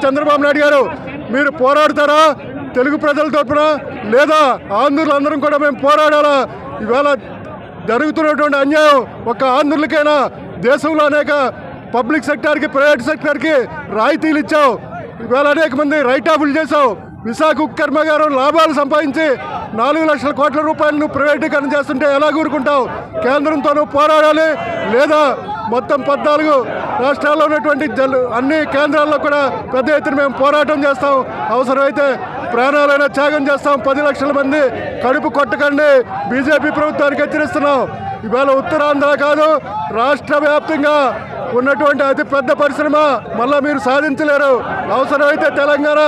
చంద్రబాబు నాయుడు గారు మీరు పోరాడతారా తెలుగు ప్రజల తరపున, లేదా ఆంధ్రులందరం కూడా మేము పోరాడాలా? ఈవేళ జరుగుతున్నటువంటి అన్యాయం ఒక్క ఆంధ్రులకైనా, దేశంలో అనేక పబ్లిక్ సెక్టార్కి, ప్రైవేట్ సెక్టార్కి రాయితీలు ఇచ్చావు, ఈవేళ అనేక మంది రైట్ ఆఫ్లు చేసావు. విశాఖ ఉక్కు కర్మాగారం లాభాలు సంపాదించి 4 లక్షల కోట్ల రూపాయలను ప్రైవేటీకరణ చేస్తుంటే ఎలా కూరుకుంటావు? కేంద్రంతోనూ పోరాడాలి, లేదా మొత్తం 14 రాష్ట్రాల్లో ఉన్నటువంటి అన్ని కేంద్రాల్లో కూడా పెద్ద ఎత్తున మేము పోరాటం చేస్తాం. అవసరమైతే ప్రాణాలైనా త్యాగం చేస్తాం. 10 లక్షల మంది కడుపు కొట్టకండి, బీజేపీ ప్రభుత్వానికి హెచ్చరిస్తున్నాం. ఇవాళ ఉత్తరాంధ్ర కాదు, రాష్ట్ర వ్యాప్తంగా ఉన్నటువంటి అతిపెద్ద పరిశ్రమ మళ్ళీ మీరు సాధించలేరు. అవసరమైతే తెలంగాణ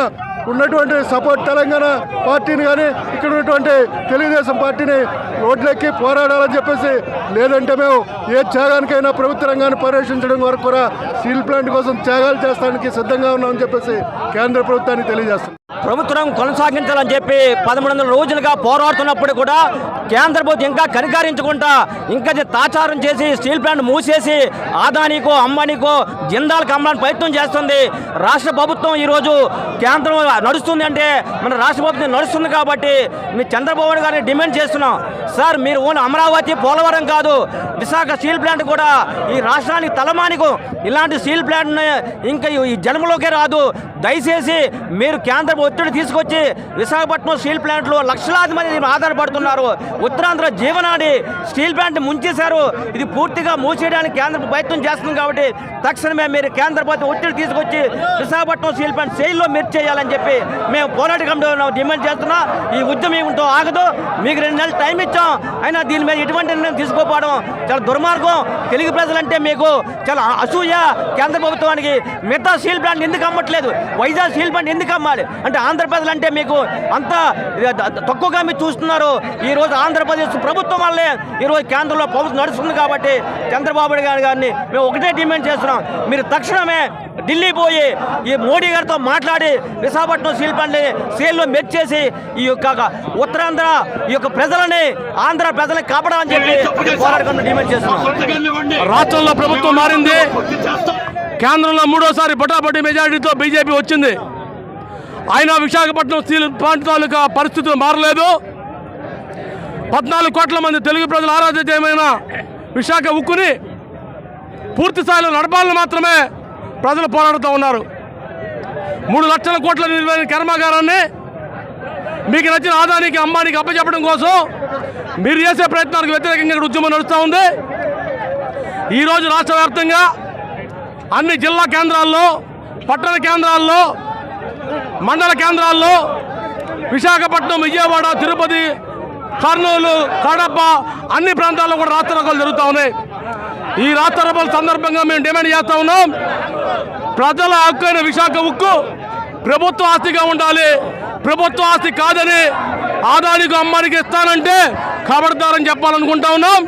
ఉన్నటువంటి సపోర్ట్ తెలంగాణ పార్టీని కానీ, ఇక్కడ ఉన్నటువంటి తెలుగుదేశం పార్టీని రోడ్లెక్కి పోరాడాలని చెప్పేసి, లేదంటే మేము ఏ త్యాగానికైనా ప్రభుత్వ రంగాన్ని పరిరక్షించడం వరకు కూడా స్టీల్ ప్లాంట్ కోసం త్యాగాలు చేస్తానికి సిద్ధంగా ఉన్నామని చెప్పేసి కేంద్ర ప్రభుత్వానికి తెలియజేస్తున్నాం. ప్రభుత్వం కొనసాగించాలని చెప్పి 1300 రోజులుగా పోరాడుతున్నప్పుడు కూడా కేంద్ర ప్రభుత్వం ఇంకా కనికరించకుండా ఇంకా తాచారం చేసి స్టీల్ ప్లాంట్ మూసేసి ఆదానికో అంబానీకో జిందాల్కి అమ్మాలని ప్రయత్నం చేస్తుంది. రాష్ట్ర ప్రభుత్వం ఈరోజు కేంద్రం నడుస్తుంది అంటే మన రాష్ట్ర ప్రభుత్వం నడుస్తుంది కాబట్టి మీ చంద్రబాబు నాయుడు గారిని డిమాండ్ చేస్తున్నాం. సార్, మీరు ఓన్ అమరావతి, పోలవరం కాదు, విశాఖ స్టీల్ ప్లాంట్ కూడా ఈ రాష్ట్రానికి తలమానికం. ఇలాంటి స్టీల్ ప్లాంట్ని ఇంకా ఈ జన్మలోకే రాదు. దయచేసి మీరు కేంద్ర ఒత్తిడి తీసుకొచ్చి విశాఖపట్నం స్టీల్ ప్లాంట్లో లక్షలాది మంది ఆధారపడుతున్నారు. ఉత్తరాంధ్ర జీవనాడి స్టీల్ ప్లాంట్ ముంచేశారు. ఇది పూర్తిగా మూసేయడానికి కేంద్రం ప్రయత్నం చేస్తుంది కాబట్టి తక్షణమే మీరు కేంద్ర ప్రభుత్వం ఒత్తిడి తీసుకొచ్చి విశాఖపట్నం స్టీల్ ప్లాంట్ సేల్లో మెర్జ్ చేయాలని చెప్పి మేము పోరాట కమిటీలో డిమాండ్ చేస్తున్నాం. ఈ ఉద్యమం ఏమిటో ఆగదు. మీకు 2 నెలలు టైం ఇచ్చాం, అయినా దీని మీద ఎటువంటి నిర్ణయం తీసుకోపోవడం చాలా దుర్మార్గం. తెలుగు ప్రజలంటే మీకు చాలా అసూయ. కేంద్ర ప్రభుత్వానికి మిగతా స్టీల్ ప్లాంట్ ఎందుకు అమ్మట్లేదు? వైజాగ్ స్టీల్ ప్లాంట్ ఎందుకు అమ్మాలి అంటే ఆంధ్రప్రదేశ్ అంటే మీకు అంత తక్కువగా మీరు చూస్తున్నారు. ఈరోజు ఆంధ్రప్రదేశ్ ప్రభుత్వం వల్లే ఈరోజు కేంద్రంలో ప్రభుత్వం నడుస్తుంది కాబట్టి చంద్రబాబు నాయుడు గారిని మేము ఒకటే డిమాండ్ చేస్తున్నాం. మీరు తక్షణమే ఢిల్లీ పోయి ఈ మోడీ గారితో మాట్లాడి విశాఖపట్నం స్టీల్ ప్లాంట్ని సేల్లో మెర్జ్ చేసి ఈ యొక్క ఉత్తరాంధ్ర ఈ యొక్క ప్రజలని, ఆంధ్ర ప్రజలని కాపాడాలని చెప్పి పోరాటం డిమాండ్ చేస్తున్నాం. రాష్ట్రంలో ప్రభుత్వం మారింది, కేంద్రంలో 3వసారి బొటాబొటి మెజారిటీతో బీజేపీ వచ్చింది. అయినా విశాఖపట్నం స్టీల్ ప్లాంట్ తాలూకా పరిస్థితులు మారలేదు. 14 కోట్ల మంది తెలుగు ప్రజల ఆరాధ్యమైన విశాఖ ఉక్కుని పూర్తి స్థాయిలో నడపాలని మాత్రమే ప్రజలు పోరాడుతూ ఉన్నారు. 3 లక్షల కోట్ల విలువైన కర్మాగారాన్ని మీకు నచ్చిన ఆదానికి, అంబానీకి అప్పచెప్పడం కోసం మీరు చేసే ప్రయత్నాలకు వ్యతిరేకంగా ఇక్కడ ఉద్యమం నడుస్తూ ఉంది. ఈరోజు రాష్ట్ర వ్యాప్తంగా అన్ని జిల్లా కేంద్రాల్లో, పట్టణ కేంద్రాల్లో, మండల కేంద్రాల్లో, విశాఖపట్నం, విజయవాడ, తిరుపతి, కర్నూలు, కడప అన్ని ప్రాంతాల్లో కూడా రాస్తారోకోలు జరుగుతూ ఉన్నాయి. ఈ రాస్తారోకోల సందర్భంగా మేము డిమాండ్ చేస్తూ ఉన్నాం, ప్రజల హక్కైన విశాఖ ఉక్కు ప్రభుత్వ ఆస్తిగా ఉండాలి. ప్రభుత్వ ఆస్తి కాదని ఆదానికి, అమ్మానికి ఇస్తానంటే ఖబర్దారని చెప్పాలనుకుంటా ఉన్నాం.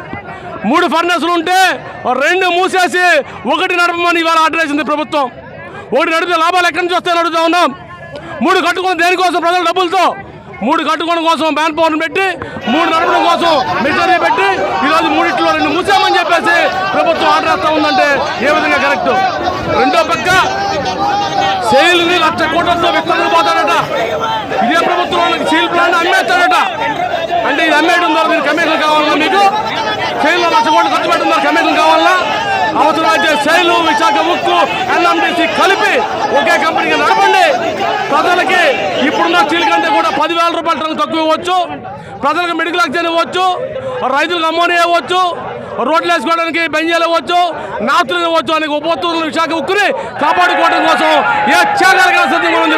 3 ఫర్నెస్లు ఉంటే 2 మూసేసి 1 నడపమని ఇవాళ ఆర్డర్ వేసింది ప్రభుత్వం. 1 నడిపితే లాభాలు ఎక్కడి నుంచి వస్తాయని అడుగుతా ఉన్నాం. 3 కట్టుకుని దేనికోసం? ప్రజల డబ్బులతో 3 కట్టుకోవడం కోసం మ్యాన్ పవర్ని పెట్టి, 3 నడపడం కోసం మిషనరీ పెట్టి ఈరోజు 3ట్లో 2 మూసామని చెప్పేసి ప్రభుత్వం ఆర్డర్ వేస్తూ ఉందంటే ఏ విధంగా కరెక్ట్? రెండో పక్క సెయిల్ని 1 లక్ష కోట్లతో విస్తరణ పోతాడట. ఇదే ప్రభుత్వం వాళ్ళకి స్టీల్ ప్లాంట్ అమ్మేస్తాడట. అంటే ఇది అమ్మేయడం ద్వారా మీరు కమిషన్ కావాలన్నా, మీకు సెయిల్లో 1 లక్ష కోట్లు ఖర్చు పెట్టడం ద్వారా కమిషన్ కావాలన్నా, అవసరమైతే సెయిల్, విశాఖ ఉక్కు, ఎన్ఎండిసి కలిపి ఒకే కంపెనీగా నడపండి. ప్రజలకి ఇప్పుడున్న స్టీల్ కంటే కూడా 10,000 రూపాయల టన్ను తక్కువ ఇవ్వచ్చు, ప్రజలకు మెడికల్ ఆక్సిజన్ ఇవ్వచ్చు, రైతులకు అమ్మోనియా ఇవ్వచ్చు, రోడ్లు వేసుకోవడానికి బెంజీలు ఇవ్వచ్చు, నాతులు ఇవ్వచ్చు అని ఉపయోగ విశాఖ ఉక్కుని కాపాడుకోవడం కోసం ఏ త్యాగాలు సిద్ధంగా ఉంది.